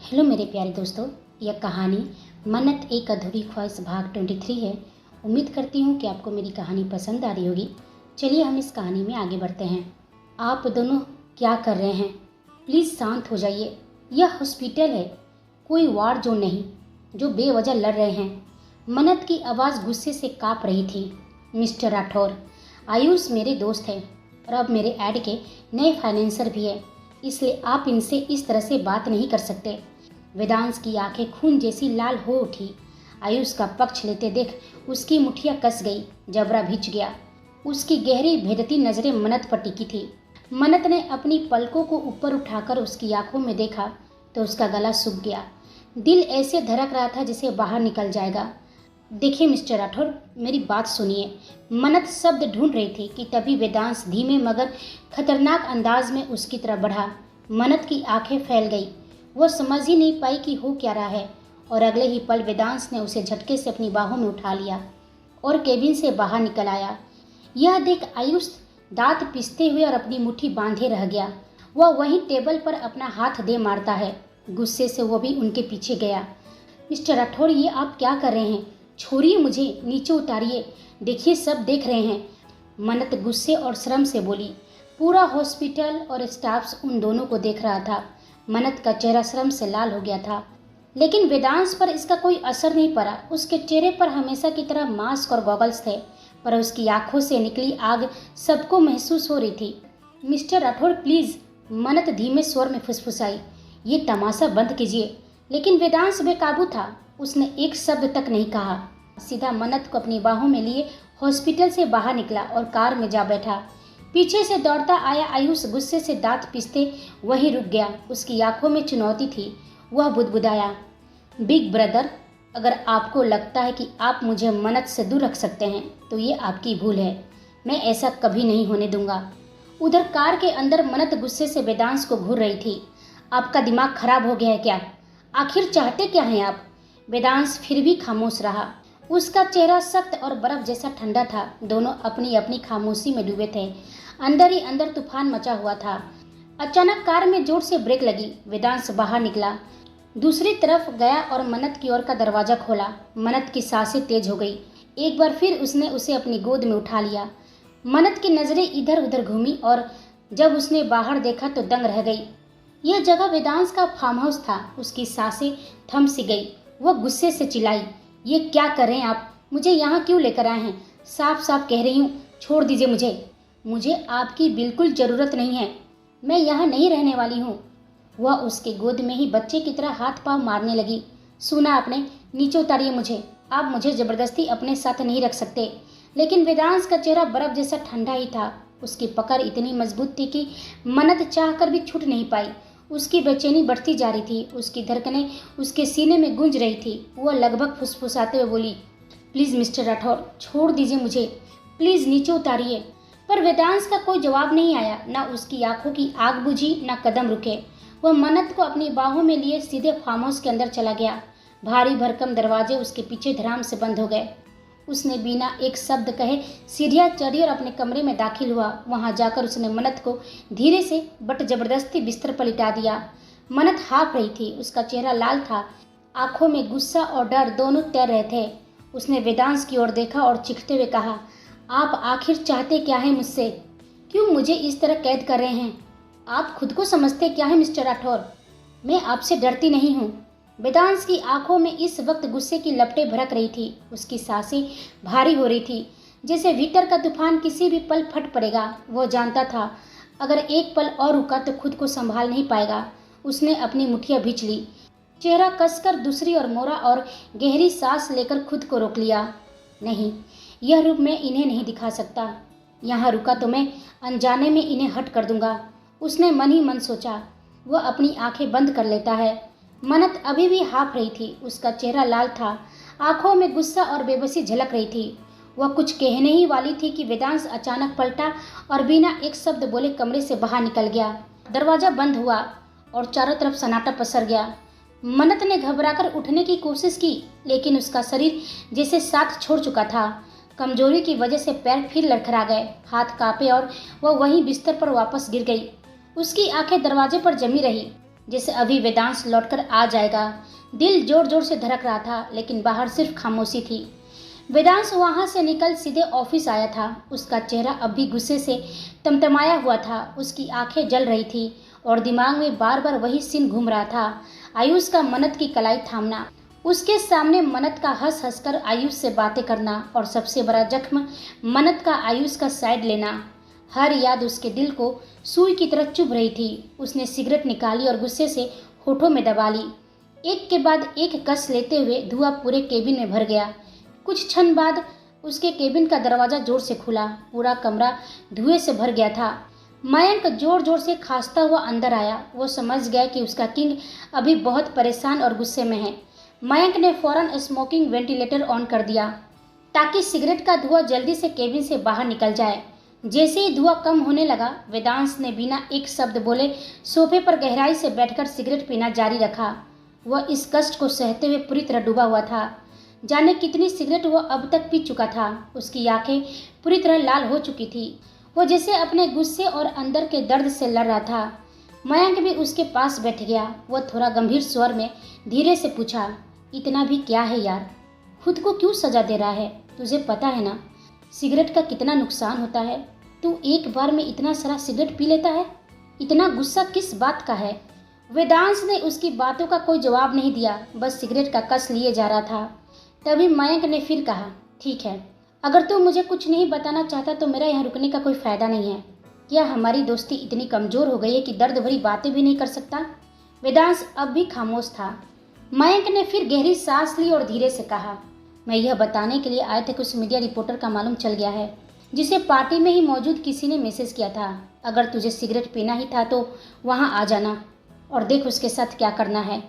Hello मेरे प्यारे दोस्तों। यह कहानी मन्नत एक अधूरी ख्वाहिश भाग 23 है। उम्मीद करती हूँ कि आपको मेरी कहानी पसंद आ रही होगी। चलिए हम इस कहानी में आगे बढ़ते हैं। आप दोनों क्या कर रहे हैं? प्लीज़ शांत हो जाइए। यह हॉस्पिटल है, कोई वार जोन नहीं जो बेवजह लड़ रहे हैं। मन्नत की आवाज़ गुस्से से काँप रही थी। मिस्टर राठौर, आयुष मेरे दोस्त है और अब मेरे ऐड के नए फाइनेंसर भी है, इसलिए आप इनसे इस तरह से बात नहीं कर सकते। वेदांश की आंखें खून जैसी लाल हो उठी। आयुष का पक्ष लेते देख उसकी मुठ्ठियां कस गई, जबड़ा भिज गया। उसकी गहरी भेदती नजरें मन्नत पर टिकी थी। मन्नत ने अपनी पलकों को ऊपर उठाकर उसकी आंखों में देखा तो उसका गला सूख गया। दिल ऐसे धड़क रहा था जैसे बाहर निकल जाएगा। देखिए मिस्टर राठौर, मेरी बात सुनिए। मन्नत शब्द ढूंढ रही थी कि तभी वेदांश धीमे मगर खतरनाक अंदाज में उसकी तरफ बढ़ा। मन्नत की आंखें फैल गई। वो समझ ही नहीं पाई कि हो क्या रहा है, और अगले ही पल वेदांश ने उसे झटके से अपनी बाहों में उठा लिया और केबिन से बाहर निकल आया। यह देख आयुष दांत पिसते हुए और अपनी मुट्ठी बांधे रह गया। वह वहीं टेबल पर अपना हाथ दे मारता है। गुस्से से वो भी उनके पीछे गया। मिस्टर राठौर, ये आप क्या कर रहे हैं? छोड़िए मुझे, नीचे उतारिए, देखिए सब देख रहे हैं। मन्नत गुस्से और शर्म से बोली। पूरा हॉस्पिटल और स्टाफ्स उन दोनों को देख रहा था। मन्नत का चेहरा शर्म से लाल हो गया था, लेकिन वेदांश पर इसका कोई असर नहीं पड़ा। उसके चेहरे पर हमेशा की तरह मास्क और गॉगल्स थे, पर उसकी आंखों से निकली आग सबको महसूस हो रही थी। मिस्टर राठौर प्लीज, मन्नत धीमे स्वर में फुसफुसाई, ये तमाशा बंद कीजिए। लेकिन वेदांश बेकाबू था। उसने एक शब्द तक नहीं कहा। सीधा मन्नत को अपनी बाहों में लिए हॉस्पिटल से बाहर निकला और कार में जा बैठा। पीछे से दौड़ता आया आयुष गुस्से से दांत पीसते वहीं रुक गया। उसकी आंखों में चुनौती थी। वह बुदबुदाया, बिग ब्रदर, अगर आपको लगता है कि आप मुझे मन्नत से दूर रख सकते हैं तो ये आपकी भूल है। मैं ऐसा कभी नहीं होने दूंगा। उधर कार के अंदर मन्नत गुस्से से वेदांश को घूर रही थी। आपका दिमाग खराब हो गया है क्या? आखिर चाहते क्या हैं आप? वेदांश फिर भी खामोश रहा। उसका चेहरा सख्त और बर्फ जैसा ठंडा था। दोनों अपनी अपनी खामोशी में डूबे थे। अंदर ही अंदर तूफान मचा हुआ था। अचानक कार में जोर से ब्रेक लगी। वेदांश बाहर निकला, दूसरी तरफ गया और मन्नत की ओर का दरवाजा खोला। मन्नत की सांसें तेज हो गई। एक बार फिर उसने उसे अपनी गोद में उठा लिया। मन्नत की नजरें इधर उधर घूमी और जब उसने बाहर देखा तो दंग रह गई। यह जगह वेदांश का फार्म हाउस था। उसकी सांसें थम सी गई। वह गुस्से से चिल्लाई, ये क्या कर रहे हैं आप? मुझे यहाँ क्यों लेकर आए हैं? साफ साफ कह रही हूँ, छोड़ दीजिए मुझे आपकी बिल्कुल ज़रूरत नहीं है। मैं यहाँ नहीं रहने वाली हूँ। वह उसके गोद में ही बच्चे की तरह हाथ पांव मारने लगी। सुना आपने, नीचे उतारिए मुझे। आप मुझे ज़बरदस्ती अपने साथ नहीं रख सकते। लेकिन वेदांश का चेहरा बर्फ जैसा ठंडा ही था। उसकी पकड़ इतनी मजबूत थी कि मन्नत चाह कर भी छूट नहीं पाई। उसकी बेचैनी बढ़ती जा रही थी। उसकी धड़कनें उसके सीने में गूंज रही थी। वह लगभग फुसफुसाते हुए बोली, प्लीज़ मिस्टर राठौर, छोड़ दीजिए मुझे, प्लीज़ नीचे उतारिए। पर वेदांश का कोई जवाब नहीं आया। न उसकी आंखों की आग बुझी, न कदम रुके। वह मन्नत को अपनी बाहों में लिए सीधे फार्म हाउस के अंदर चला गया। भारी भरकम दरवाजे उसके पीछे धड़ाम से बंद हो गए। उसने बिना एक शब्द कहे सीढ़ियाँ चढ़ी और अपने कमरे में दाखिल हुआ। वहां जाकर उसने मन्नत को धीरे से बट जबरदस्ती बिस्तर पर लिटा दिया। मन्नत हाँफ रही थी। उसका चेहरा लाल था। आंखों में गुस्सा और डर दोनों तैर रहे थे। उसने वेदांश की ओर देखा और चीखते हुए कहा, आप आखिर चाहते क्या हैं मुझसे? क्यों मुझे इस तरह कैद कर रहे हैं? आप खुद को समझते क्या है मिस्टर राठौर? मैं आपसे डरती नहीं हूँ। वेदांश की आंखों में इस वक्त गुस्से की लपटें भड़क रही थी। उसकी सांसें भारी हो रही थी, जैसे भीतर का तूफान किसी भी पल फट पड़ेगा। वो जानता था अगर एक पल और रुका तो खुद को संभाल नहीं पाएगा। उसने अपनी मुठ्ठियां भींच ली, चेहरा कसकर दूसरी ओर मोड़ा और गहरी सांस लेकर खुद को रोक लिया। नहीं, यह रूप मैं इन्हें नहीं दिखा सकता। यहाँ रुका तो मैं अनजाने में इन्हें हट कर दूंगा। उसने मन ही मन सोचा। वह अपनी आंखें बंद कर लेता है। मन्नत अभी भी हाँफ रही थी। उसका चेहरा लाल था। आंखों में गुस्सा और बेबसी झलक रही थी। वह कुछ कहने ही वाली थी कि वेदांश अचानक पलटा और बिना एक शब्द बोले कमरे से बाहर निकल गया। दरवाजा बंद हुआ और चारों तरफ सन्नाटा पसर गया। मन्नत ने घबराकर उठने की कोशिश की, लेकिन उसका शरीर जैसे साथ छोड़ चुका था। कमजोरी की वजह से पैर फिर लड़खड़ा गए, हाथ कांपे और वह वहीं बिस्तर पर वापस गिर गई। उसकी आंखें दरवाजे पर जमी रही। जैसे अभी वेदांश लौटकर आ जाएगा। दिल जोर जोर से धड़क रहा था, लेकिन बाहर सिर्फ खामोशी थी। वेदांश वहां से निकल सीधे ऑफिस आया था। उसका चेहरा अब भी गुस्से से तमतमाया हुआ था। उसकी आंखें जल रही थी और दिमाग में बार बार वही सीन घूम रहा था। आयुष का मन्नत की कलाई थामना, उसके सामने मन्नत का हंस हंसकर आयुष से बातें करना, और सबसे बड़ा जख्म मन्नत का आयुष का साइड लेना। हर याद उसके दिल को सुई की तरह चुभ रही थी। उसने सिगरेट निकाली और गुस्से से होठों में दबा ली। एक के बाद एक कस लेते हुए धुआं पूरे केबिन में भर गया। कुछ क्षण बाद उसके केबिन का दरवाजा जोर से खुला। पूरा कमरा धुएं से भर गया था। मयंक जोर जोर से खांसता हुआ अंदर आया। वो समझ गया कि उसका किंग अभी बहुत परेशान और गुस्से में है। मयंक ने फौरन स्मोकिंग वेंटिलेटर ऑन कर दिया ताकि सिगरेट का धुआं जल्दी से केबिन से बाहर निकल जाए। जैसे ही धुआं कम होने लगा, वेदांश ने बिना एक शब्द बोले सोफे पर गहराई से बैठकर सिगरेट पीना जारी रखा। वह इस कष्ट को सहते हुए पूरी तरह डूबा हुआ था। जाने कितनी सिगरेट वह अब तक पी चुका था। उसकी आंखें पूरी तरह लाल हो चुकी थी। वो जैसे अपने गुस्से और अंदर के दर्द से लड़ रहा था। मयंक भी उसके पास बैठ गया। वह थोड़ा गंभीर स्वर में धीरे से पूछा, इतना भी क्या है यार? खुद को क्यों सजा दे रहा है? तुझे पता है ना सिगरेट का कितना नुकसान होता है? तू एक बार में इतना सारा सिगरेट पी लेता है। इतना गुस्सा किस बात का है? वेदांश ने उसकी बातों का कोई जवाब नहीं दिया, बस सिगरेट का कस लिए जा रहा था। तभी मयंक ने फिर कहा, ठीक है, अगर तू मुझे कुछ नहीं बताना चाहता तो मेरा यहाँ रुकने का कोई फायदा नहीं है। क्या हमारी दोस्ती इतनी कमजोर हो गई है कि दर्द भरी बातें भी नहीं कर सकता? वेदांश अब भी खामोश था। मयंक ने फिर गहरी सांस ली और धीरे से कहा, मैं यह बताने के लिए आए थे कि उस मीडिया रिपोर्टर का मालूम चल गया है जिसे पार्टी में ही मौजूद किसी ने मैसेज किया था। अगर तुझे सिगरेट पीना ही था तो वहाँ आ जाना और देख उसके साथ क्या करना है।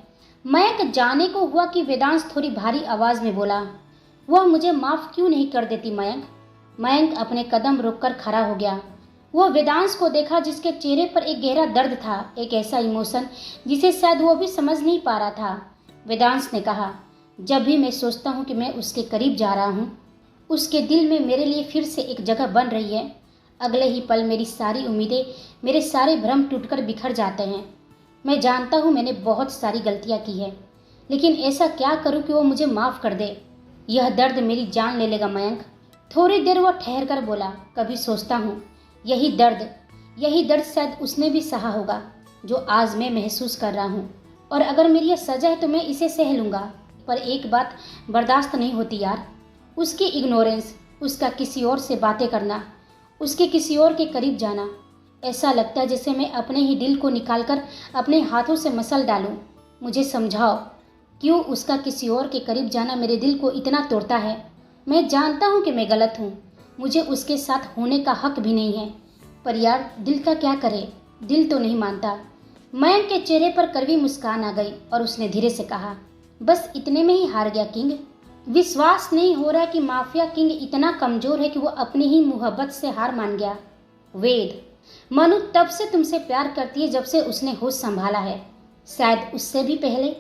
मयंक जाने को हुआ कि वेदांश थोड़ी भारी आवाज में बोला, वह मुझे माफ क्यों नहीं कर देती मयंक? मयंक अपने कदम रोककर खड़ा हो गया। वह वेदांश को देखा जिसके चेहरे पर एक गहरा दर्द था, एक ऐसा इमोशन जिसे शायद वो भी समझ नहीं पा रहा था। वेदांश ने कहा, जब भी मैं सोचता हूँ कि मैं उसके करीब जा रहा हूँ, उसके दिल में मेरे लिए फिर से एक जगह बन रही है। अगले ही पल मेरी सारी उम्मीदें, मेरे सारे भ्रम टूटकर बिखर जाते हैं। मैं जानता हूँ मैंने बहुत सारी गलतियाँ की है, लेकिन ऐसा क्या करूँ कि वो मुझे माफ़ कर दे? यह दर्द मेरी जान ले लेगा मयंक। थोड़ी देर वह ठहर कर बोला, कभी सोचता हूँ यही दर्द शायद उसने भी सहा होगा जो आज मैं महसूस कर रहा हूँ। और अगर मेरी यह सजा है तो मैं इसे सह लूँगा। पर एक बात बर्दाश्त नहीं होती यार, उसकी इग्नोरेंस, उसका किसी और से बातें करना, उसके किसी और के करीब जाना। ऐसा लगता है जैसे मैं अपने ही दिल को निकालकर अपने हाथों से मसल डालूं। मुझे समझाओ, क्यों उसका किसी और के करीब जाना मेरे दिल को इतना तोड़ता है? मैं जानता हूँ कि मैं गलत हूँ, मुझे उसके साथ होने का हक भी नहीं है, पर यार दिल का क्या करे? दिल तो नहीं मानता। मयंक के चेहरे पर कड़वी मुस्कान आ गई और उसने धीरे से कहा, बस इतने में ही हार गया किंग? विश्वास नहीं हो रहा कि माफिया किंग इतना कमजोर है कि वो अपनी ही मोहब्बत से हार मान गया। वेद, मनु तब से तुमसे प्यार करती है जब से उसने होश संभाला है, शायद उससे भी पहले,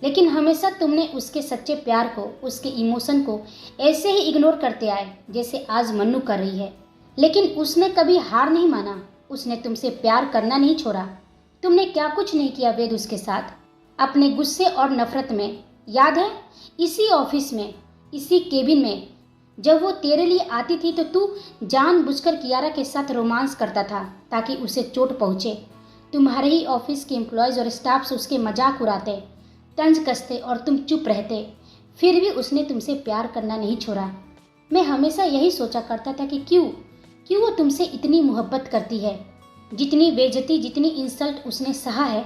लेकिन हमेशा तुमने उसके सच्चे प्यार को, उसके इमोशन को ऐसे ही इग्नोर करते आए जैसे आज मन्नू कर रही है। लेकिन उसने कभी हार नहीं माना, उसने तुमसे प्यार करना नहीं छोड़ा। तुमने क्या कुछ नहीं किया वेद उसके साथ, अपने गुस्से और नफरत में। याद है इसी ऑफिस में, इसी केबिन में जब वो तेरे लिए आती थी तो तू जानबूझकर कियारा के साथ रोमांस करता था ताकि उसे चोट पहुँचे। तुम्हारे ही ऑफिस के एम्प्लॉयज़ और स्टाफ्स उसके मजाक उड़ाते, तंज कसते और तुम चुप रहते, फिर भी उसने तुमसे प्यार करना नहीं छोड़ा। मैं हमेशा यही सोचा करता था कि क्यों वो तुमसे इतनी मोहब्बत करती है। जितनी बेइज्जती, जितनी इंसल्ट उसने सहा है,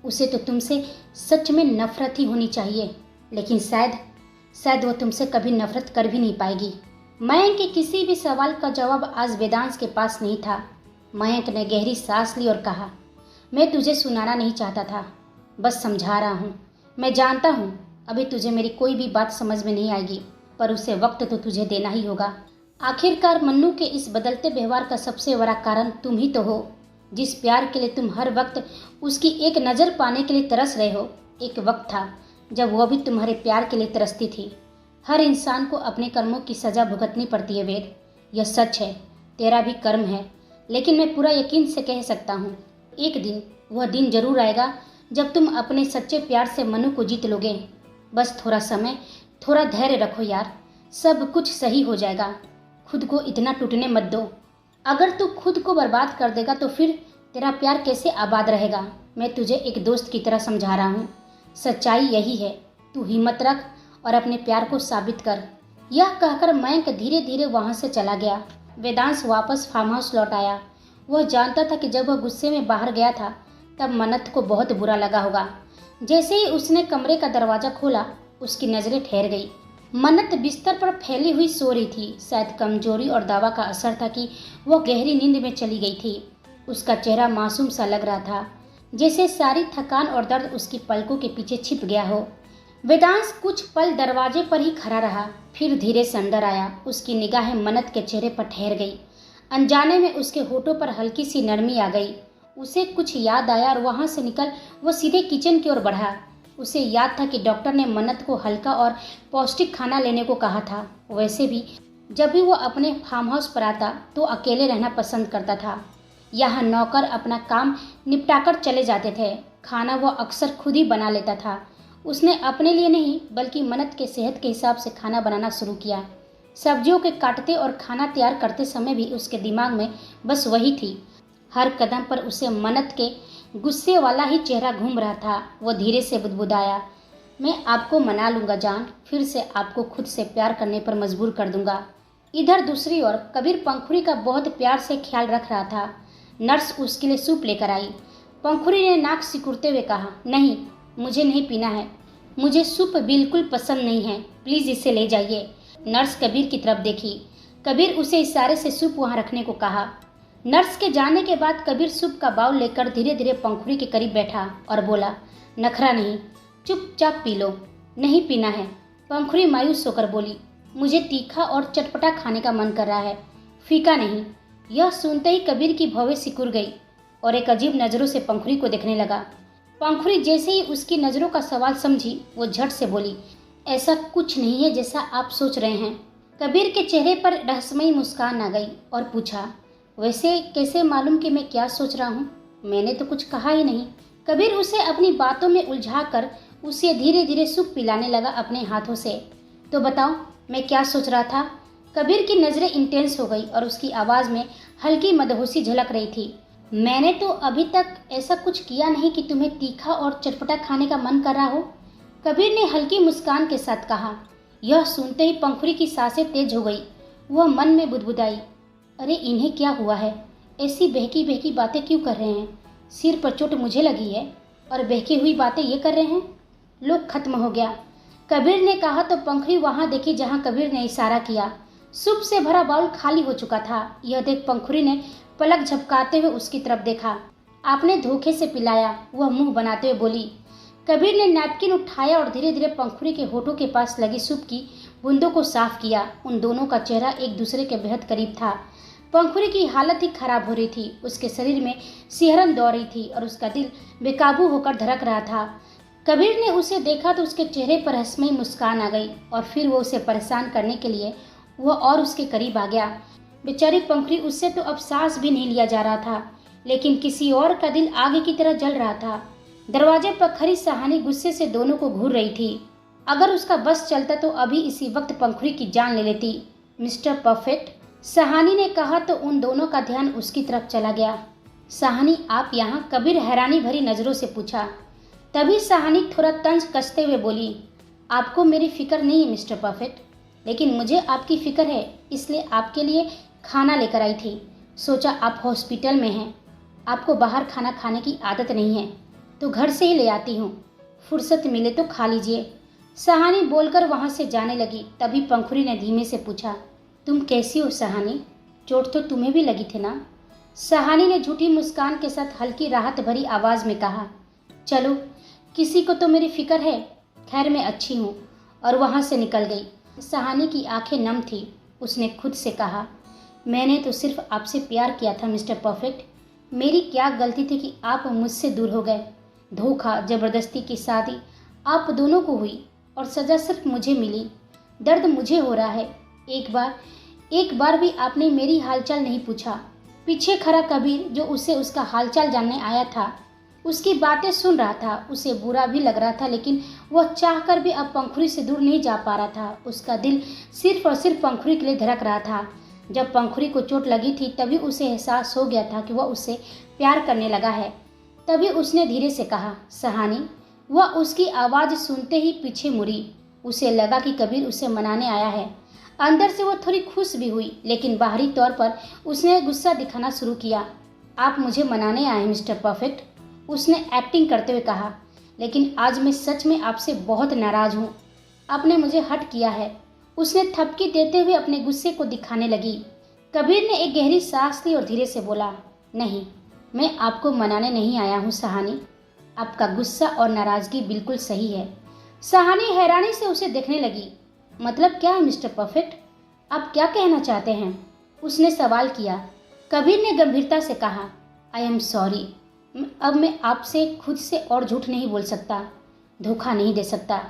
उसे तो तुमसे सच में नफरत ही होनी चाहिए। लेकिन शायद वो तुमसे कभी नफरत कर भी नहीं पाएगी। मयंक के किसी भी सवाल का जवाब आज वेदांश के पास नहीं था। मयंक ने गहरी सांस ली और कहा, मैं तुझे सुनाना नहीं चाहता था, बस समझा रहा हूँ। मैं जानता हूँ अभी तुझे मेरी कोई भी बात समझ में नहीं आएगी, पर उसे वक्त तो तुझे देना ही होगा। आखिरकार मन्नू के इस बदलते व्यवहार का सबसे बड़ा कारण तुम ही तो हो। जिस प्यार के लिए तुम हर वक्त उसकी एक नज़र पाने के लिए तरस रहे हो, एक वक्त था जब वह भी तुम्हारे प्यार के लिए तरसती थी। हर इंसान को अपने कर्मों की सज़ा भुगतनी पड़ती है वेद, यह सच है। तेरा भी कर्म है, लेकिन मैं पूरा यकीन से कह सकता हूँ एक दिन, वह दिन जरूर आएगा जब तुम अपने सच्चे प्यार से मनु को जीत लोगे। बस थोड़ा समय, थोड़ा धैर्य रखो यार, सब कुछ सही हो जाएगा। खुद को इतना टूटने मत दो। अगर तू खुद को बर्बाद कर देगा तो फिर तेरा प्यार कैसे आबाद रहेगा। मैं तुझे एक दोस्त की तरह समझा रहा हूँ। सच्चाई यही है, तू हिम्मत रख और अपने प्यार को साबित कर। यह कहकर मयंक धीरे धीरे वहाँ से चला गया। वेदांश वापस फार्म हाउस लौट आया। वह जानता था कि जब वह गुस्से में बाहर गया था तब मन्नत को बहुत बुरा लगा होगा। जैसे ही उसने कमरे का दरवाज़ा खोला, उसकी नज़रें ठहर गई। मन्नत बिस्तर पर फैली हुई सो रही थी। शायद कमजोरी और दवा का असर था कि वह गहरी नींद में चली गई थी। उसका चेहरा मासूम सा लग रहा था, जैसे सारी थकान और दर्द उसकी पलकों के पीछे छिप गया हो। वेदांश कुछ पल दरवाजे पर ही खड़ा रहा, फिर धीरे से अंदर आया। उसकी निगाहें मन्नत के चेहरे पर ठहर गई। अनजाने में उसके होठों पर हल्की सी नरमी आ गई। उसे कुछ याद आया और वहाँ से निकल वो सीधे किचन की ओर बढ़ा। उसे याद था कि डॉक्टर ने मन्नत को हल्का और पौष्टिक खाना लेने को कहा था। वैसे भी जब भी वो अपने फार्म हाउस पर आता तो अकेले रहना पसंद करता था। यहाँ नौकर अपना काम निपटाकर चले जाते थे। खाना वो अक्सर खुद ही बना लेता था। उसने अपने लिए नहीं बल्कि मन्नत के सेहत के हिसाब से खाना बनाना शुरू किया। सब्जियों के काटते और खाना तैयार करते समय भी उसके दिमाग में बस वही थी। हर कदम पर उसे मन्नत के गुस्से वाला ही चेहरा घूम रहा था। वो धीरे से बुदबुदाया, मैं आपको मना लूँगा जान, फिर से आपको खुद से प्यार करने पर मजबूर कर दूँगा। इधर दूसरी ओर कबीर पंखुड़ी का बहुत प्यार से ख्याल रख रहा था। नर्स उसके लिए सूप लेकर आई। पंखुड़ी ने नाक सिकुड़ते हुए कहा, नहीं, मुझे नहीं पीना है, मुझे सूप बिल्कुल पसंद नहीं है, प्लीज़ इसे ले जाइए। नर्स कबीर की तरफ देखी। कबीर उसे इशारे से सूप वहाँ रखने को कहा। नर्स के जाने के बाद कबीर सूप का बाउल लेकर धीरे धीरे पंखुड़ी के करीब बैठा और बोला, नखरा नहीं, चुपचाप पी लो। नहीं पीना है, पंखुड़ी मायूस होकर बोली, मुझे तीखा और चटपटा खाने का मन कर रहा है, फीका नहीं। यह सुनते ही कबीर की भौवें सिकुड़ गई और एक अजीब नज़रों से पंखुड़ी को देखने लगा। पंखुड़ी जैसे ही उसकी नज़रों का सवाल समझी, वो झट से बोली, ऐसा कुछ नहीं है जैसा आप सोच रहे हैं। कबीर के चेहरे पर रहस्यमयी मुस्कान आ गई और पूछा, वैसे कैसे मालूम कि मैं क्या सोच रहा हूँ? मैंने तो कुछ कहा ही नहीं। कबीर उसे अपनी बातों में उलझाकर उसे धीरे धीरे सूप पिलाने लगा अपने हाथों से। तो बताओ, मैं क्या सोच रहा था? कबीर की नज़रें इंटेंस हो गई और उसकी आवाज़ में हल्की मदहोशी झलक रही थी। मैंने तो अभी तक ऐसा कुछ किया नहीं कि तुम्हें तीखा और चटपटा खाने का मन कर रहा हो, कबीर ने हल्की मुस्कान के साथ कहा। यह सुनते ही पंखुड़ी की सांसें तेज हो गई। वह मन में बुदबुदाई, अरे इन्हें क्या हुआ है? ऐसी बहकी बहकी बातें क्यों कर रहे हैं? सिर पर चोट मुझे लगी है और बहकी हुई बातें ये कर रहे हैं। लोग खत्म हो गया, कबीर ने कहा तो पंखुड़ी वहाँ देखी जहाँ कबीर ने इशारा किया। सूप से भरा बाउल खाली हो चुका था। यह देख पंखुड़ी ने पलक झपकाते हुए उसकी तरफ देखा। आपने धोखे से पिलाया, वह मुंह बनाते हुए बोली। कबीर ने नैपकिन उठाया और धीरे धीरे पंखुड़ी के होठों के पास लगी सूप की बूंदों को साफ किया। उन दोनों का चेहरा एक दूसरे के बेहद करीब था। पंखुड़ी की हालत ही खराब हो रही थी। उसके शरीर में सिहरन दौड़ रही थी और उसका दिल बेकाबू होकर धड़क रहा था। कबीर ने उसे देखा तो उसके चेहरे पर रहस्यमयी मुस्कान आ गई और फिर वो उसे परेशान करने के लिए वह और उसके करीब आ गया। बेचारी पंखुड़ी, उससे तो अब सांस भी नहीं लिया जा रहा था, लेकिन किसी और का दिल आगे की तरह जल रहा था। दरवाजे पर खड़ी सहानी गुस्से से दोनों को घूर रही थी। अगर उसका बस चलता तो अभी इसी वक्त पंखुड़ी की जान ले लेती। मिस्टर परफेक्ट, सहानी ने कहा तो उन दोनों का ध्यान उसकी तरफ चला गया। सहानी, आप यहाँ? कबीर हैरानी भरी नज़रों से पूछा। तभी सहानी थोड़ा तंज कसते हुए बोली, आपको मेरी फिक्र नहीं है मिस्टर परफेक्ट, लेकिन मुझे आपकी फिक्र है, इसलिए आपके लिए खाना लेकर आई थी। सोचा आप हॉस्पिटल में हैं, आपको बाहर खाना खाने की आदत नहीं है, तो घर से ही ले आती हूँ, फुर्सत मिले तो खा लीजिए। सहानी बोलकर वहाँ से जाने लगी। तभी पंखुड़ी ने धीमे से पूछा, तुम कैसी हो सहानी? चोट तो तुम्हें भी लगी थी ना? सहानी ने झूठी मुस्कान के साथ हल्की राहत भरी आवाज़ में कहा, चलो, किसी को तो मेरी फिक्र है, खैर मैं अच्छी हूँ, और वहाँ से निकल गई। सहानी की आंखें नम थी। उसने खुद से कहा, मैंने तो सिर्फ आपसे प्यार किया था मिस्टर परफेक्ट, मेरी क्या गलती थी कि आप मुझसे दूर हो गए। धोखा, ज़बरदस्ती की शादी आप दोनों को हुई और सज़ा सिर्फ मुझे मिली। दर्द मुझे हो रहा है। एक बार भी आपने मेरी हालचाल नहीं पूछा। पीछे खड़ा कबीर, जो उसे उसका हालचाल जानने आया था, उसकी बातें सुन रहा था। उसे बुरा भी लग रहा था, लेकिन वह चाहकर भी अब पंखुड़ी से दूर नहीं जा पा रहा था। उसका दिल सिर्फ और सिर्फ पंखुड़ी के लिए धड़क रहा था। जब पंखुड़ी को चोट लगी थी तभी उसे एहसास हो गया था कि वह उससे प्यार करने लगा है। तभी उसने धीरे से कहा, सहानी। वह उसकी आवाज़ सुनते ही पीछे मुड़ी। उसे लगा कि कबीर उसे मनाने आया है। अंदर से वह थोड़ी खुश भी हुई, लेकिन बाहरी तौर पर उसने गुस्सा दिखाना शुरू किया। आप मुझे मनाने आए हैं मिस्टर परफेक्ट, उसने एक्टिंग करते हुए कहा। लेकिन आज मैं सच में आपसे बहुत नाराज़ हूँ। आपने मुझे हर्ट किया है। उसने थपकी देते हुए अपने गुस्से को दिखाने लगी। कबीर ने एक गहरी सांस ली और धीरे से बोला, नहीं, मैं आपको मनाने नहीं आया हूँ सहानी। आपका गुस्सा और नाराज़गी बिल्कुल सही है। सहानी हैरानी से उसे देखने लगी। मतलब क्या है मिस्टर परफेक्ट? आप क्या कहना चाहते हैं? उसने सवाल किया। कबीर ने गंभीरता से कहा, आई एम सॉरी। अब मैं आपसे खुद से और झूठ नहीं बोल सकता, धोखा नहीं दे सकता।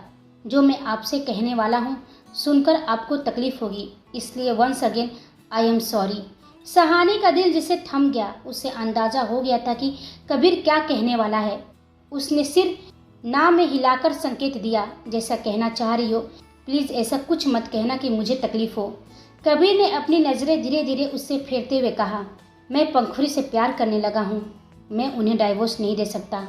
जो मैं आपसे कहने वाला हूँ सुनकर आपको तकलीफ होगी, इसलिए once again I am sorry. Sahani का दिल जिसे थम गया। उसे अंदाजा हो गया था कि कबीर क्या कहने वाला है। उसने सिर ना में हिलाकर संकेत दिया, जैसा कहना चाह रही हो, प्लीज़ ऐसा कुछ मत कहना कि मुझे तकलीफ हो। कबीर ने अपनी नज़रें धीरे धीरे उससे फेरते हुए कहा, मैं पंखुड़ी से प्यार करने लगा हूँ। मैं उन्हें डाइवोर्स नहीं दे सकता।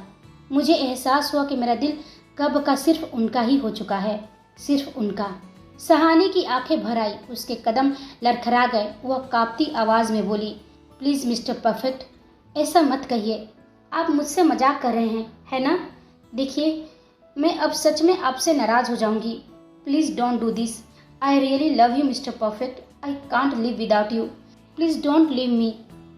मुझे एहसास हुआ कि मेरा दिल कब का सिर्फ उनका ही हो चुका है, सिर्फ उनका। सहानी की आंखें भर आई, उसके कदम लड़खड़ा गए। वह कांपती आवाज़ में बोली, प्लीज़ मिस्टर परफेक्ट, ऐसा मत कहिए। आप मुझसे मजाक कर रहे हैं, है ना? देखिए, मैं अब सच में आपसे नाराज़ हो जाऊंगी। Please don't do this. I really love you mister perfect. I can't live without you. Please don't leave me.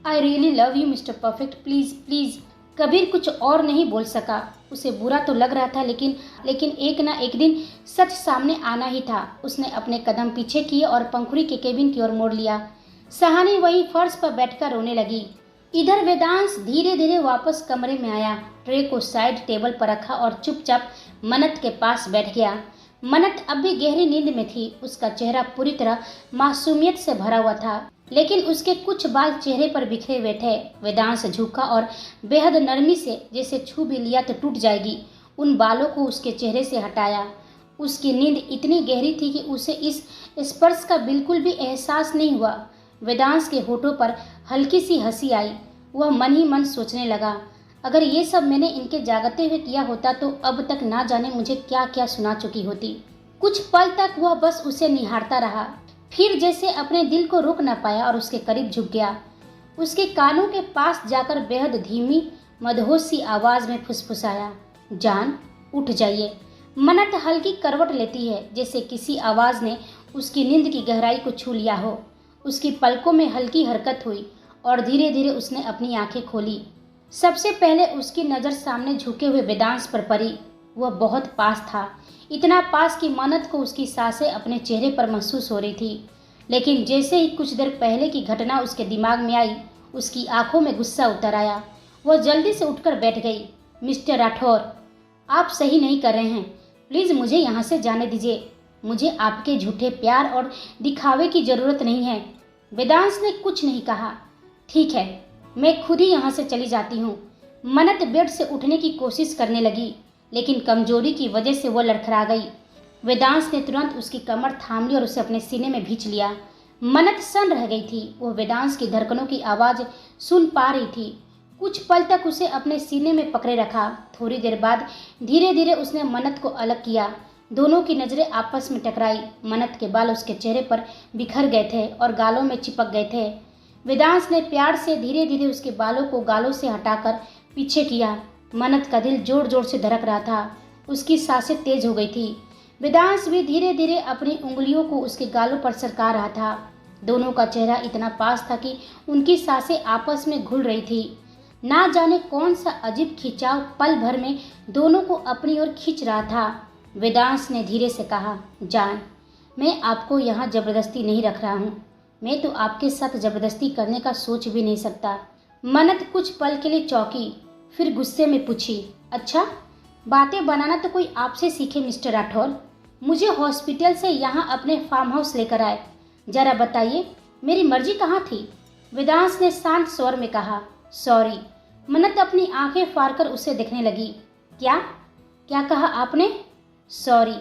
I really love you mister perfect, please please. Kabir कुछ और नहीं बोल सका। उसे बुरा तो लग रहा था, लेकिन एक ना एक दिन सच सामने आना ही था। उसने अपने कदम पीछे किए और पंखुड़ी के केबिन की ओर मोड़ लिया। सहानी वहीं फर्श पर बैठकर रोने लगी। इधर वेदांश धीरे धीरे वापस कमरे में आया, ट्रे को साइड टेबल पर रखा और चुपचाप मन्नत के पास बैठ गया। मन्नत अब भी गहरी नींद में थी। उसका चेहरा पूरी तरह मासूमियत से भरा हुआ था, लेकिन उसके कुछ बाल चेहरे पर बिखरे हुए थे। वेदांश झुका और बेहद नरमी से, जैसे छू भी लिया तो टूट जाएगी, उन बालों को उसके चेहरे से हटाया। उसकी नींद इतनी गहरी थी कि उसे इस स्पर्श का बिल्कुल भी एहसास नहीं हुआ। वेदांश के होठों पर हल्की सी हंसी आई। वह मन ही मन सोचने लगा, अगर ये सब मैंने इनके जागते हुए किया होता तो अब तक ना जाने मुझे क्या क्या सुना चुकी होती। कुछ पल तक वह बस उसे निहारता रहा, फिर जैसे अपने दिल को रोक न पाया और उसके करीब झुक गया। उसके कानों के पास जाकर बेहद धीमी मदहोश सी आवाज में फुसफुसाया, जान उठ जाइए। मन्नत हल्की करवट लेती है, जैसे किसी आवाज ने उसकी नींद की गहराई को छू लिया हो। उसकी पलकों में हल्की हरकत हुई और धीरे धीरे उसने अपनी आंखें खोली। सबसे पहले उसकी नज़र सामने झुके हुए वेदांश पर पड़ी। वह बहुत पास था, इतना पास कि मन्नत को उसकी सांसें अपने चेहरे पर महसूस हो रही थी। लेकिन जैसे ही कुछ देर पहले की घटना उसके दिमाग में आई, उसकी आंखों में गुस्सा उतर आया। वह जल्दी से उठकर बैठ गई। मिस्टर राठौर, आप सही नहीं कर रहे हैं। प्लीज़ मुझे यहाँ से जाने दीजिए। मुझे आपके झूठे प्यार और दिखावे की ज़रूरत नहीं है। वेदांश ने कुछ नहीं कहा। ठीक है, मैं खुद ही यहाँ से चली जाती हूँ। मन्नत बेड से उठने की कोशिश करने लगी, लेकिन कमजोरी की वजह से वो लड़खड़ा गई। वेदांश ने तुरंत उसकी कमर थाम ली और उसे अपने सीने में भींच लिया। मन्नत सन रह गई थी। वो वेदांश की धड़कनों की आवाज़ सुन पा रही थी। कुछ पल तक उसे अपने सीने में पकड़े रखा। थोड़ी देर बाद धीरे धीरे उसने मन्नत को अलग किया। दोनों की नज़रें आपस में टकराई। मन्नत के बाल उसके चेहरे पर बिखर गए थे और गालों में चिपक गए थे। वेदांश ने प्यार से धीरे धीरे उसके बालों को गालों से हटाकर पीछे किया। मन्नत का दिल जोर जोर से धड़क रहा था। उसकी सांसें तेज हो गई थी। वेदांश भी धीरे धीरे अपनी उंगलियों को उसके गालों पर सरका रहा था। दोनों का चेहरा इतना पास था कि उनकी सांसें आपस में घुल रही थी। ना जाने कौन सा अजीब खिंचाव पल भर में दोनों को अपनी ओर खींच रहा था। वेदांश ने धीरे से कहा, जान, मैं आपको यहाँ जबरदस्ती नहीं रख रहा हूँ। मैं तो आपके साथ जबरदस्ती करने का सोच भी नहीं सकता। मन्नत कुछ पल के लिए चौंकी, फिर गुस्से में पूछी, अच्छा, बातें बनाना तो कोई आपसे सीखे मिस्टर राठौर। मुझे हॉस्पिटल से यहाँ अपने फार्म हाउस लेकर आए। जरा बताइए, मेरी मर्जी कहाँ थी? वेदांश ने शांत स्वर में कहा, सॉरी। मन्नत अपनी आंखें फाड़कर उसे देखने लगी। क्या क्या कहा आपने? सॉरी,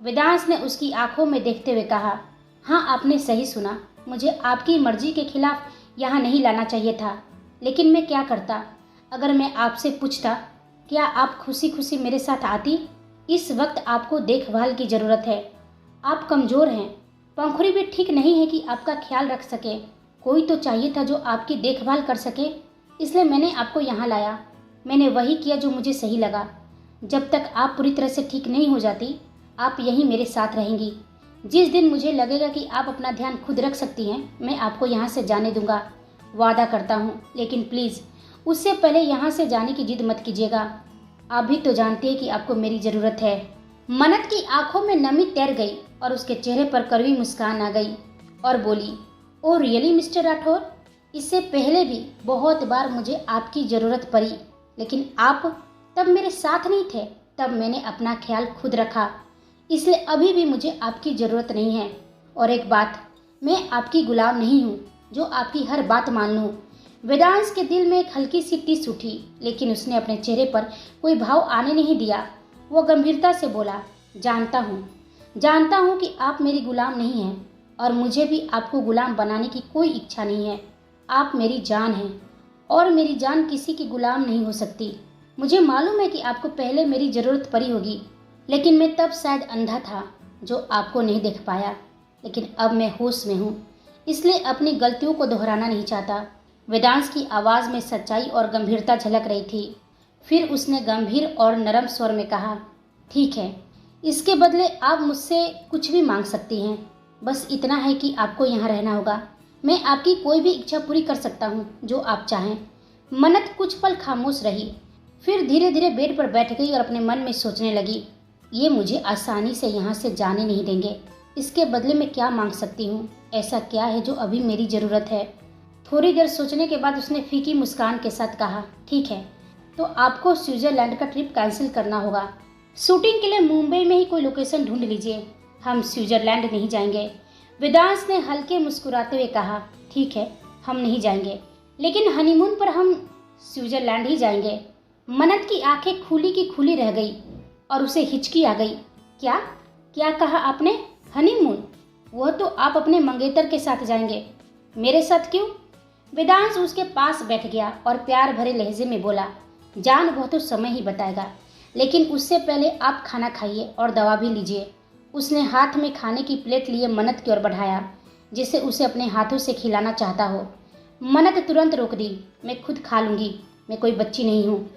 वेदांश ने उसकी आंखों में देखते हुए कहा। हाँ, आपने सही सुना। मुझे आपकी मर्जी के खिलाफ यहाँ नहीं लाना चाहिए था, लेकिन मैं क्या करता। अगर मैं आपसे पूछता, क्या आप खुशी खुशी मेरे साथ आती? इस वक्त आपको देखभाल की ज़रूरत है। आप कमज़ोर हैं, पंखुड़ी भी ठीक नहीं है कि आपका ख्याल रख सके। कोई तो चाहिए था जो आपकी देखभाल कर सके, इसलिए मैंने आपको यहाँ लाया। मैंने वही किया जो मुझे सही लगा। जब तक आप पूरी तरह से ठीक नहीं हो जाती, आप यहीं मेरे साथ रहेंगी। जिस दिन मुझे लगेगा कि आप अपना ध्यान खुद रख सकती हैं, मैं आपको यहाँ से जाने दूंगा, वादा करता हूँ। लेकिन प्लीज़ उससे पहले यहाँ से जाने की जिद मत कीजिएगा। आप भी तो जानती हैं कि आपको मेरी ज़रूरत है। मन्नत की आंखों में नमी तैर गई और उसके चेहरे पर कड़वी मुस्कान आ गई और बोली, ओ रियली मिस्टर राठौर, इससे पहले भी बहुत बार मुझे आपकी ज़रूरत पड़ी, लेकिन आप तब मेरे साथ नहीं थे। तब मैंने अपना ख्याल खुद रखा, इसलिए अभी भी मुझे आपकी ज़रूरत नहीं है। और एक बात, मैं आपकी गुलाम नहीं हूँ जो आपकी हर बात मान लूँ। वेदांश के दिल में एक हल्की सी टिस उठी, लेकिन उसने अपने चेहरे पर कोई भाव आने नहीं दिया। वो गंभीरता से बोला, जानता हूँ कि आप मेरी गुलाम नहीं हैं, और मुझे भी आपको गुलाम बनाने की कोई इच्छा नहीं है। आप मेरी जान हैं, और मेरी जान किसी की गुलाम नहीं हो सकती। मुझे मालूम है कि आपको पहले मेरी ज़रूरत पड़ी होगी, लेकिन मैं तब शायद अंधा था जो आपको नहीं देख पाया। लेकिन अब मैं होश में हूँ, इसलिए अपनी गलतियों को दोहराना नहीं चाहता। वेदांश की आवाज़ में सच्चाई और गंभीरता झलक रही थी। फिर उसने गंभीर और नरम स्वर में कहा, ठीक है, इसके बदले आप मुझसे कुछ भी मांग सकती हैं। बस इतना है कि आपको यहाँ रहना होगा। मैं आपकी कोई भी इच्छा पूरी कर सकता हूँ जो आप चाहें। मन्नत कुछ पल खामोश रही, फिर धीरे धीरे बेड पर बैठ गई और अपने मन में सोचने लगी, ये मुझे आसानी से यहाँ से जाने नहीं देंगे। इसके बदले में क्या मांग सकती हूँ? ऐसा क्या है जो अभी मेरी ज़रूरत है? थोड़ी देर सोचने के बाद उसने फीकी मुस्कान के साथ कहा, ठीक है, तो आपको स्विट्ज़रलैंड का ट्रिप कैंसिल करना होगा। शूटिंग के लिए मुंबई में ही कोई लोकेशन ढूंढ लीजिए। हम स्विट्ज़रलैंड नहीं जाएंगे। वेदांश ने हल्के मुस्कुराते हुए कहा, ठीक है, हम नहीं जाएंगे, लेकिन हनीमून पर हम स्विट्ज़रलैंड ही जाएंगे। मन्नत की आंखें खुली की खुली रह गई और उसे हिचकी आ गई। क्या क्या कहा आपने? हनीमून? वह तो आप अपने मंगेतर के साथ जाएंगे, मेरे साथ क्यों? वेदांश उसके पास बैठ गया और प्यार भरे लहजे में बोला, जान वह तो समय ही बताएगा, लेकिन उससे पहले आप खाना खाइए और दवा भी लीजिए। उसने हाथ में खाने की प्लेट लिए मन्नत की ओर बढ़ाया, जिसे उसे अपने हाथों से खिलाना चाहता हो। मन्नत तुरंत रोक दी, मैं खुद खा लूँगी, मैं कोई बच्ची नहीं हूँ।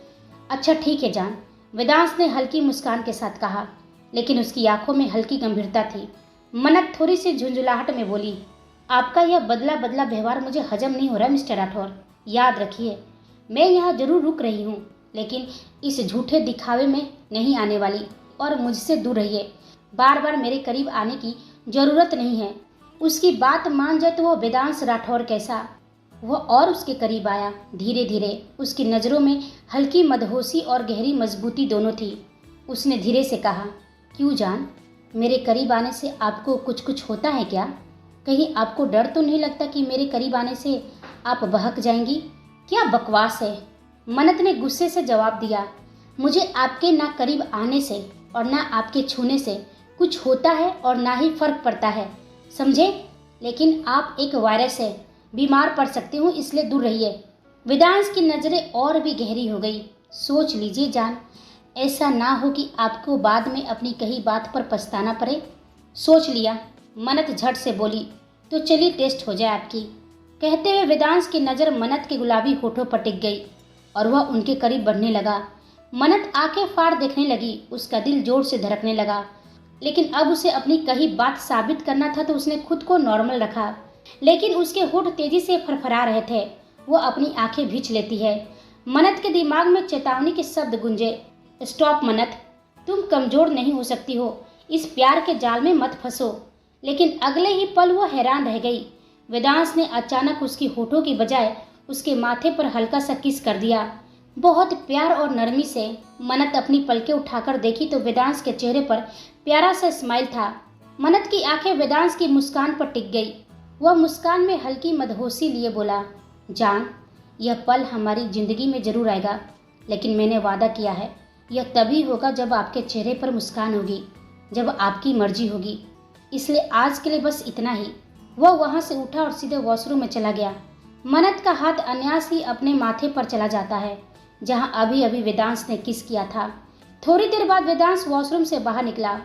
अच्छा ठीक है जान, वेदांश ने हल्की मुस्कान के साथ कहा, लेकिन उसकी आंखों में हल्की गंभीरता थी। मन्नत थोड़ी सी झुंझुलाहट में बोली, आपका यह बदला बदला व्यवहार मुझे हजम नहीं हो रहा मिस्टर राठौर। याद रखिए, मैं यहाँ जरूर रुक रही हूँ, लेकिन इस झूठे दिखावे में नहीं आने वाली, और मुझसे दूर रहिए। बार बार मेरे करीब आने की ज़रूरत नहीं है। उसकी बात मान जाए तो वह वेदांश राठौर कैसा। वह और उसके करीब आया। धीरे धीरे उसकी नज़रों में हल्की मदहोशी और गहरी मजबूती दोनों थी। उसने धीरे से कहा, क्यों जान, मेरे करीब आने से आपको कुछ होता है क्या? कहीं आपको डर तो नहीं लगता कि मेरे करीब आने से आप बहक जाएंगी? क्या बकवास है, मन्नत ने गुस्से से जवाब दिया। मुझे आपके ना करीब आने से और ना आपके छूने से कुछ होता है और ना ही फर्क पड़ता है, समझे? लेकिन आप एक वायरस है, बीमार पड़ सकती हूँ, इसलिए दूर रहिए। वेदांश की नज़रें और भी गहरी हो गई। सोच लीजिए जान, ऐसा ना हो कि आपको बाद में अपनी कही बात पर पछताना पड़े। सोच लिया, मन्नत झट से बोली, तो चलिए टेस्ट हो जाए आपकी। कहते हुए वेदांश की नज़र मन्नत के गुलाबी होठों पर टिक गई और वह उनके करीब बढ़ने लगा। मन्नत आंखें फाड़ देखने लगी। उसका दिल जोर से धड़कने लगा, लेकिन अब उसे अपनी कही बात साबित करना था, तो उसने खुद को नॉर्मल रखा। लेकिन उसके होठ तेजी से फरफरा रहे थे। वो अपनी आंखें भींच लेती है। मन्नत के दिमाग में चेतावनी के शब्द गूंजे, स्टॉप मन्नत, तुम कमज़ोर नहीं हो सकती हो, इस प्यार के जाल में मत फंसो। लेकिन अगले ही पल वो हैरान रह गई। वेदांश ने अचानक उसकी होठों की बजाय उसके माथे पर हल्का सा किस कर दिया, बहुत प्यार और नरमी से। मन्नत अपनी पलकें उठाकर देखी तो वेदांश के चेहरे पर प्यारा सा स्माइल था। मन्नत की आंखें वेदांश की मुस्कान पर टिक गई। वह मुस्कान में हल्की मदहोशी लिए बोला, जान, यह पल हमारी ज़िंदगी में ज़रूर आएगा, लेकिन मैंने वादा किया है यह तभी होगा जब आपके चेहरे पर मुस्कान होगी, जब आपकी मर्जी होगी। इसलिए आज के लिए बस इतना ही। वह वहाँ से उठा और सीधे वॉशरूम में चला गया। मन्नत का हाथ अनायास ही अपने माथे पर चला जाता है जहाँ अभी अभी वेदांश ने किस किया था। थोड़ी देर बाद वेदांश वॉशरूम से बाहर निकला।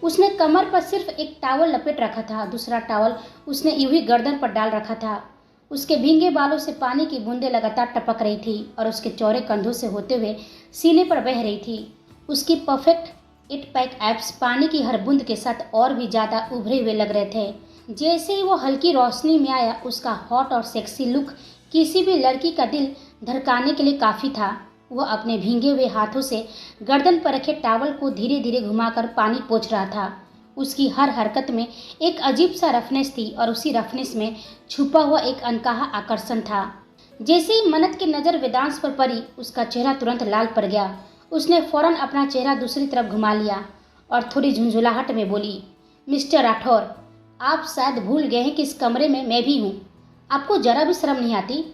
उसने कमर पर सिर्फ एक टॉवल लपेट रखा था, दूसरा टॉवल उसने यूं ही गर्दन पर डाल रखा था। उसके भींगे बालों से पानी की बूंदें लगातार टपक रही थी और उसके चौड़े कंधों से होते हुए सीने पर बह रही थी। उसकी परफेक्ट इट पैक एब्स पानी की हर बूंद के साथ और भी ज़्यादा उभरे हुए लग रहे थे। जैसे ही वो हल्की रोशनी में आया, उसका हॉट और सेक्सी लुक किसी भी लड़की का दिल धड़काने के लिए काफ़ी था। वह अपने भींगे हुए हाथों से गर्दन पर रखे टॉवल को धीरे धीरे घुमाकर पानी पोंछ रहा था। उसकी हर हरकत में एक अजीब सा रफनेस थी और उसी रफनेस में छुपा हुआ एक अनकहा आकर्षण था। जैसे ही मन्नत की नज़र वेदांश पर पड़ी, उसका चेहरा तुरंत लाल पड़ गया। उसने फौरन अपना चेहरा दूसरी तरफ घुमा लिया और थोड़ी झुंझुलाहट में बोली, मिस्टर राठौर, आप शायद भूल गए हैं कि इस कमरे में मैं भी हूँ। आपको जरा भी शर्म नहीं आती?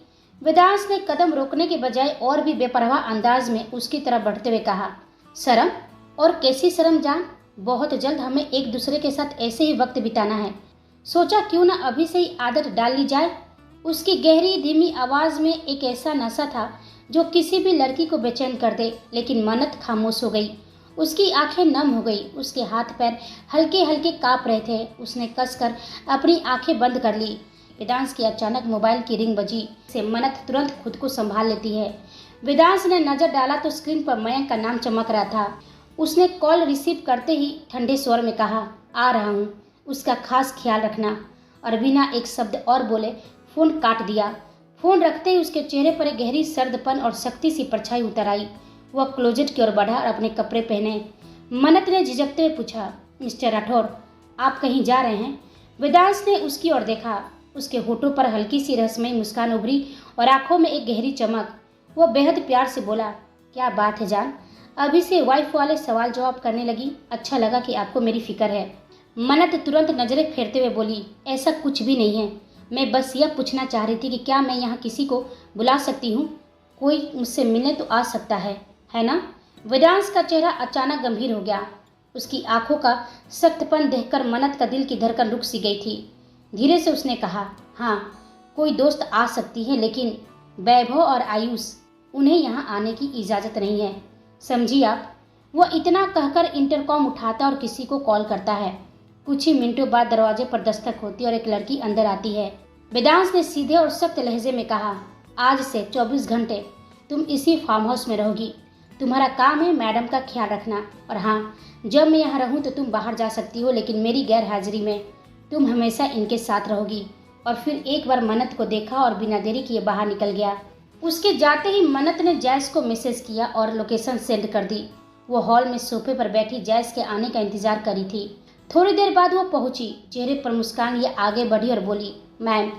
वेदांश ने कदम रोकने के बजाय और भी बेपरवाह अंदाज में उसकी तरफ बढ़ते हुए कहा, शर्म? और कैसी शर्म जान? बहुत जल्द हमें एक दूसरे के साथ ऐसे ही वक्त बिताना है। सोचा क्यों ना अभी से ही आदत डाल ली जाए। उसकी गहरी धीमी आवाज़ में एक ऐसा नशा था जो किसी भी लड़की को बेचैन कर दे। लेकिन मन्नत खामोश हो गई। उसकी आंखें नम हो गई। उसके हाथ पैर हल्के हल्के काँप रहे थे। उसने कसकर अपनी आंखें बंद कर ली। वेदांश की अचानक मोबाइल की रिंग बजी से मन्नत तुरंत खुद को संभाल लेती है। वेदांश ने नजर डाला तो स्क्रीन पर मयंक का नाम चमक रहा था। उसने कॉल रिसीव करते ही ठंडे स्वर में कहा, आ रहा हूँ, उसका खास ख्याल रखना। और बिना एक शब्द और बोले फ़ोन काट दिया। फ़ोन रखते ही उसके चेहरे पर एक गहरी सर्दपन और सख्ती सी परछाई उतर आई। वह क्लोजेट की ओर बढ़ा और अपने कपड़े पहने। मन्नत ने झिझकते हुए पूछा, मिस्टर राठौर, आप कहीं जा रहे हैं? वेदांश ने उसकी ओर देखा। उसके होठों पर हल्की सी रहस्यमयी मुस्कान उभरी और आंखों में एक गहरी चमक। वह बेहद प्यार से बोला, क्या बात है जान, अभी से वाइफ वाले सवाल जवाब करने लगी? अच्छा लगा कि आपको मेरी फिक्र है। मन्नत तुरंत नजरें फेरते हुए बोली, ऐसा कुछ भी नहीं है। मैं बस यह पूछना चाह रही थी कि क्या मैं यहाँ किसी को बुला सकती हूँ? कोई मुझसे मिलने तो आ सकता है ना? वेदांश का चेहरा अचानक गंभीर हो गया। उसकी आंखों का सख्तपन देखकर मन्नत का दिल की धड़कन रुक सी गई थी। धीरे से उसने कहा, हाँ, कोई दोस्त आ सकती है, लेकिन वैभव और आयुष, उन्हें यहाँ आने की इजाज़त नहीं है, समझी आप? वह इतना कहकर इंटरकॉम उठाता और किसी को कॉल करता है। कुछ ही मिनटों बाद दरवाजे पर दस्तक होती और एक लड़की अंदर आती है। वेदांश ने सीधे और सख्त लहजे में कहा, आज से 24 घंटे तुम इसी फार्म हाउस में रहोगी। तुम्हारा काम है मैडम का ख्याल रखना। और हाँ, जब मैं यहाँ रहूँ तो तुम बाहर जा सकती हो, लेकिन मेरी गैर हाजिरी में तुम हमेशा इनके साथ रहोगी। और फिर एक बार मन्नत को देखा और बिना देरी किए बाहर निकल गया। उसके जाते ही मन्नत ने जैस को मैसेज किया और लोकेशन सेंड कर दी। वो हॉल में सोफे पर बैठी जैस के आने का इंतजार करी थी। थोड़ी देर बाद वो पहुंची। चेहरे पर मुस्कान लिए आगे बढ़ी और बोली, मैम,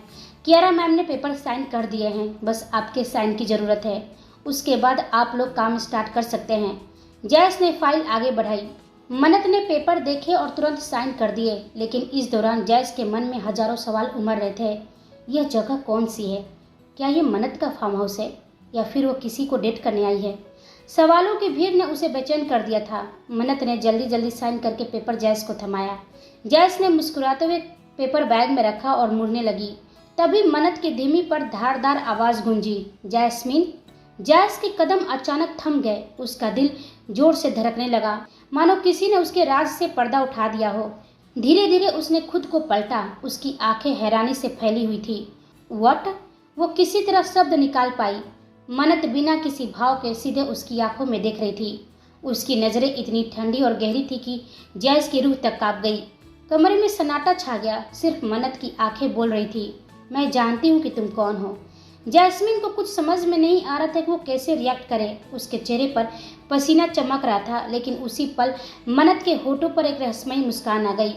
कियारा मैम ने पेपर साइन कर दिए हैं, बस आपके साइन की ज़रूरत है, उसके बाद आप लोग काम स्टार्ट कर सकते हैं। जैस ने फाइल आगे बढ़ाई। मन्नत ने पेपर देखे और तुरंत साइन कर दिए। लेकिन इस दौरान जैस के मन में हजारों सवाल उमड़ रहे थे। यह जगह कौन सी है? क्या ये मन्नत का फार्म हाउस है या फिर वो किसी को डेट करने आई है? सवालों की भीड़ ने उसे बेचैन कर दिया था। मन्नत ने जल्दी जल्दी साइन करके पेपर जैस को थमाया। जैस ने मुस्कुराते हुए पेपर बैग में रखा और मुड़ने लगी। तभी मन्नत की धीमी पर धारदार आवाज़ गूंजी, जैस्मीन। जैस के कदम अचानक थम गए। उसका दिल जोर से धड़कने लगा, मानो किसी ने उसके राज से पर्दा उठा दिया हो। धीरे धीरे उसने खुद को पलटा। उसकी आंखें हैरानी से फैली हुई थी। व्हाट? वो किसी तरह शब्द निकाल पाई। मन्नत बिना किसी भाव के सीधे उसकी आंखों में देख रही थी। उसकी नज़रें इतनी ठंडी और गहरी थी कि जैस की रूह तक कांप गई। कमरे में सन्नाटा छा गया। सिर्फ मन्नत की आंखें बोल रही थी, मैं जानती हूँ कि तुम कौन हो। जैस्मीन को कुछ समझ में नहीं आ रहा था कि वो कैसे रिएक्ट करे। उसके चेहरे पर पसीना चमक रहा था, लेकिन उसी पल मन्नत के होठों पर एक रहस्यमयी मुस्कान आ गई।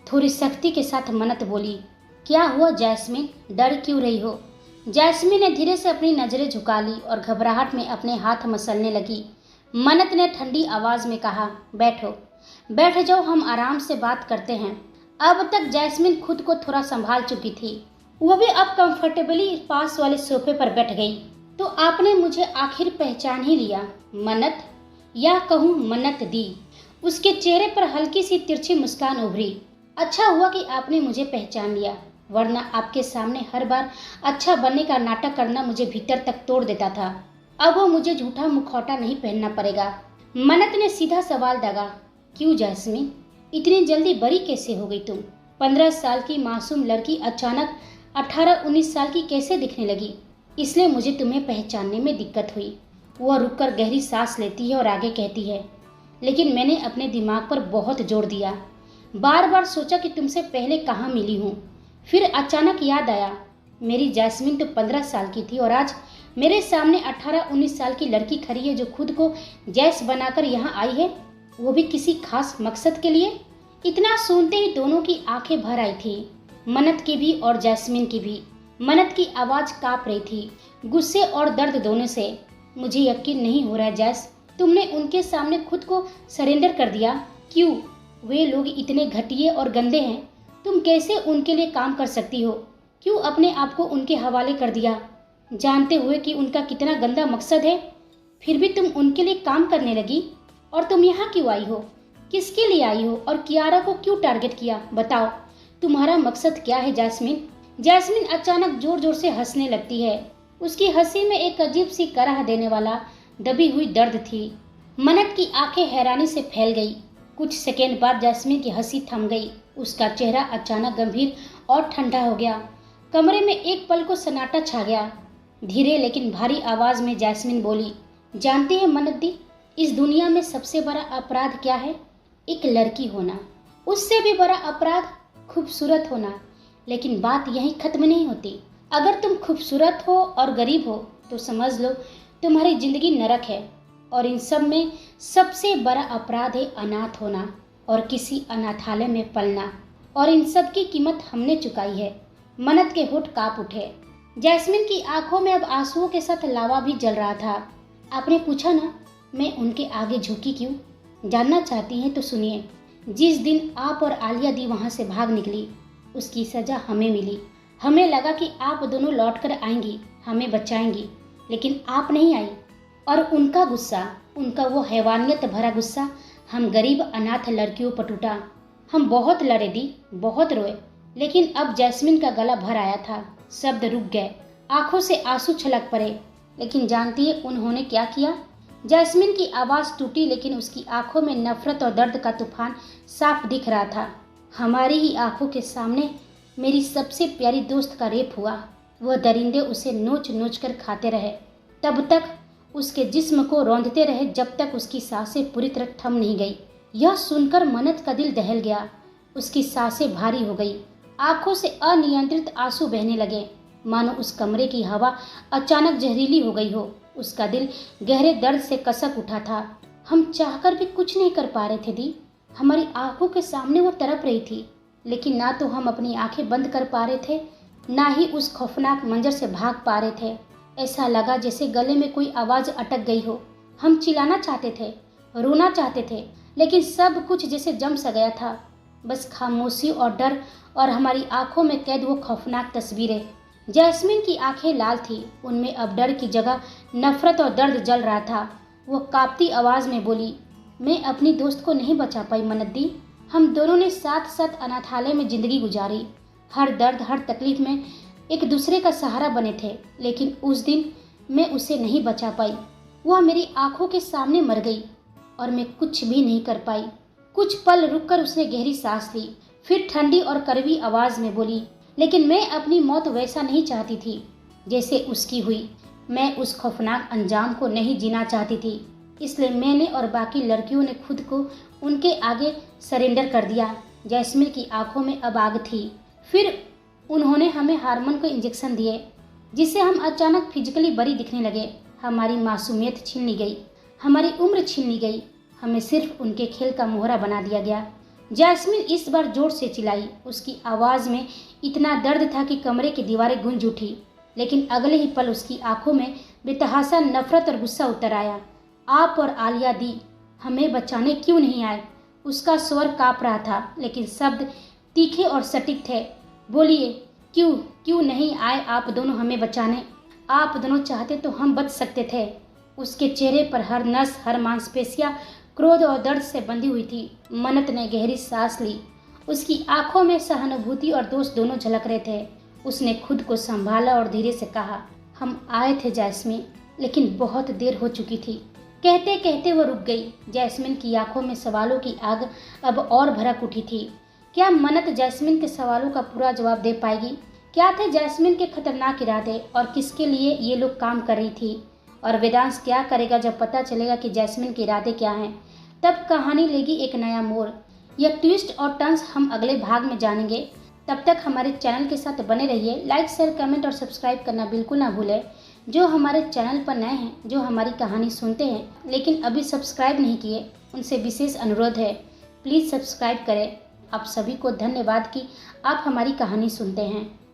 थोड़ी सख्ती के साथ मन्नत बोली, क्या हुआ जैस्मीन, डर क्यों रही हो? जैस्मीन ने धीरे से अपनी नज़रें झुका ली और घबराहट में अपने हाथ मसलने लगी। मन्नत ने ठंडी आवाज़ में कहा, बैठो, बैठ जाओ, हम आराम से बात करते हैं। अब तक जैस्मीन खुद को थोड़ा संभाल चुकी थी। वो भी अब कंफर्टेबली पास वाले सोफे पर बैठ गई। तो आपने मुझे आखिर पहचान ही लिया, मन्नत, या कहूँ मन्नत दी। उसके चेहरे पर हल्की सी तिरछी मुस्कान उभरी। अच्छा हुआ कि आपने मुझे पहचान लिया, वरना आपके सामने हर बार अच्छा बनने का नाटक करना मुझे भीतर तक तोड़ देता था। अब वो मुझे झूठा मुखौटा नहीं पहनना पड़ेगा। मन्नत ने सीधा सवाल दागा, क्यों जैस्मिन, इतनी जल्दी बड़ी कैसे हो गई तुम? 15 साल की मासूम लड़की अचानक 18-19 साल की कैसे दिखने लगी? इसलिए मुझे तुम्हें पहचानने में दिक्कत हुई। वह रुककर गहरी सांस लेती है और आगे कहती है, लेकिन मैंने अपने दिमाग पर बहुत जोर दिया, बार बार सोचा कि तुमसे पहले कहाँ मिली हूँ। फिर अचानक याद आया, मेरी जैस्मिन तो 15 साल की थी और आज मेरे सामने 18-19 साल की लड़की खड़ी है जो खुद को जैस बनाकर यहाँ आई है, वो भी किसी खास मकसद के लिए। इतना सुनते ही दोनों की आंखें भर आई थी, मन्नत की भी और जैस्मिन की भी। मन्नत की आवाज़ काँप रही थी, गुस्से और दर्द दोनों से। मुझे यकीन नहीं हो रहा है जैस, तुमने उनके सामने खुद को सरेंडर कर दिया। क्यों? वे लोग इतने घटिया और गंदे हैं, तुम कैसे उनके लिए काम कर सकती हो? क्यों अपने आप को उनके हवाले कर दिया, जानते हुए कि उनका कितना गंदा मकसद है? फिर भी तुम उनके लिए काम करने लगी। और तुम यहाँ क्यों आई हो? किसके लिए आई हो? और कियारा को क्यों टारगेट किया? बताओ, तुम्हारा मकसद क्या है जैस्मिन? जैस्मिन अचानक जोर जोर से हंसने लगती है। उसकी हंसी में एक अजीब सी कराह देने वाला दबी हुई दर्द थी। मन्नत की आंखें हैरानी से फैल गई। कुछ सेकेंड बाद जैस्मिन की हंसी थम गई। उसका चेहरा अचानक गंभीर और ठंडा हो गया। कमरे में एक पल को सन्नाटा छा गया। धीरे लेकिन भारी आवाज में जैस्मिन बोली, जानती है मन्नत दी, इस दुनिया में सबसे बड़ा अपराध क्या है? एक लड़की होना। उससे भी बड़ा अपराध खूबसूरत होना। लेकिन बात यहीं खत्म नहीं होती। अगर तुम खूबसूरत हो और गरीब हो तो समझ लो तुम्हारी जिंदगी नरक है। और इन सब में सबसे बड़ा अपराध है अनाथ होना और किसी अनाथालय में पलना। और इन सब की कीमत हमने चुकाई है। मन्नत के होठ कांप उठे। जैस्मिन की आंखों में अब आंसुओं के साथ लावा भी जल रहा था। आपने पूछा ना, मैं उनके आगे झुकी क्यों? जानना चाहती हैं तो सुनिए। जिस दिन आप और आलिया दी वहाँ से भाग निकली, उसकी सजा हमें मिली। हमें लगा कि आप दोनों लौट कर आएंगी, हमें बचाएंगी, लेकिन आप नहीं आई। और उनका गुस्सा, उनका वो हैवानियत भरा गुस्सा हम गरीब अनाथ लड़कियों पर टूटा। हम बहुत लड़े दी, बहुत रोए, लेकिन अब जैस्मिन का गला भर आया था। शब्द रुक गए, आंखों से आंसू छलक पड़े। लेकिन जानती है उन्होंने क्या किया? जैस्मिन की आवाज़ टूटी, लेकिन उसकी आंखों में नफरत और दर्द का तूफान साफ दिख रहा था। हमारी ही आंखों के सामने मेरी सबसे प्यारी दोस्त का रेप हुआ। वह दरिंदे उसे नोच नोच कर खाते रहे, तब तक उसके जिस्म को रौंदते रहे जब तक उसकी सांसें पूरी तरह थम नहीं गई। यह सुनकर मन्नत का दिल दहल गया। उसकी सांसें भारी हो गई, आंखों से अनियंत्रित आंसू बहने लगे, मानो उस कमरे की हवा अचानक जहरीली हो गई हो। उसका दिल गहरे दर्द से कसक उठा था। हम चाहकर भी कुछ नहीं कर पा रहे थे दी। हमारी आंखों के सामने वो तड़प रही थी, लेकिन ना तो हम अपनी आंखें बंद कर पा रहे थे, ना ही उस खौफनाक मंजर से भाग पा रहे थे। ऐसा लगा जैसे गले में कोई आवाज़ अटक गई हो। हम चिल्लाना चाहते थे, रोना चाहते थे, लेकिन सब कुछ जैसे जम सा गया था। बस खामोशी और डर, और हमारी आंखों में कैद वो खौफनाक तस्वीरें। जैस्मिन की आंखें लाल थी, उनमें अब डर की जगह नफरत और दर्द जल रहा था। वो कांपती आवाज़ में बोली, मैं अपनी दोस्त को नहीं बचा पाई मन्नत दी। हम दोनों ने साथ साथ अनाथालय में ज़िंदगी गुजारी, हर दर्द हर तकलीफ में एक दूसरे का सहारा बने थे। लेकिन उस दिन मैं उसे नहीं बचा पाई। वह मेरी आंखों के सामने मर गई और मैं कुछ भी नहीं कर पाई। कुछ पल रुककर उसने गहरी सांस ली, फिर ठंडी और कड़वी आवाज़ में बोली, लेकिन मैं अपनी मौत वैसा नहीं चाहती थी जैसे उसकी हुई। मैं उस खौफनाक अंजाम को नहीं जीना चाहती थी, इसलिए मैंने और बाकी लड़कियों ने खुद को उनके आगे सरेंडर कर दिया। जैस्मिन की आंखों में अब आग थी। फिर उन्होंने हमें हार्मोन के इंजेक्शन दिए, जिससे हम अचानक फिजिकली बड़ी दिखने लगे। हमारी मासूमियत छीन ली गई, हमारी उम्र छीन ली गई, हमें सिर्फ उनके खेल का मोहरा बना दिया गया। जैस्मिन इस बार जोर से चिल्लाई। उसकी आवाज़ में इतना दर्द था कि कमरे की दीवारें गूंज उठी। लेकिन अगले ही पल उसकी आंखों में बेतहासा नफरत और गुस्सा उतर आया। आप और आलिया दी हमें बचाने क्यों नहीं आए? उसका स्वर काँप रहा था, लेकिन शब्द तीखे और सटीक थे। बोलिए, क्यों क्यों नहीं आए आप दोनों हमें बचाने? आप दोनों चाहते तो हम बच सकते थे। उसके चेहरे पर हर नस, हर मांसपेशियां क्रोध और दर्द से बंधी हुई थी। मन्नत ने गहरी सांस ली। उसकी आंखों में सहानुभूति और दोष दोनों झलक रहे थे। उसने खुद को संभाला और धीरे से कहा, हम आए थे जैस्मिन, लेकिन बहुत देर हो चुकी थी। कहते कहते वो रुक गई। जैस्मिन की आंखों में सवालों की आग अब और भड़क उठी थी। क्या मन्नत जैस्मिन के सवालों का पूरा जवाब दे पाएगी? क्या थे जैस्मिन के खतरनाक इरादे और किसके लिए ये लोग काम कर रही थी? और वेदांश क्या करेगा जब पता चलेगा कि जैस्मिन के इरादे क्या हैं? तब कहानी लेगी एक नया मोड़। यह ट्विस्ट और टर्न्स हम अगले भाग में जानेंगे। तब तक हमारे चैनल के साथ बने रहिए। लाइक, शेयर, कमेंट और सब्सक्राइब करना बिल्कुल ना भूलें। जो हमारे चैनल पर नए हैं, जो हमारी कहानी सुनते हैं लेकिन अभी सब्सक्राइब नहीं किए, उनसे विशेष अनुरोध है, प्लीज़ सब्सक्राइब करें। आप सभी को धन्यवाद कि आप हमारी कहानी सुनते हैं।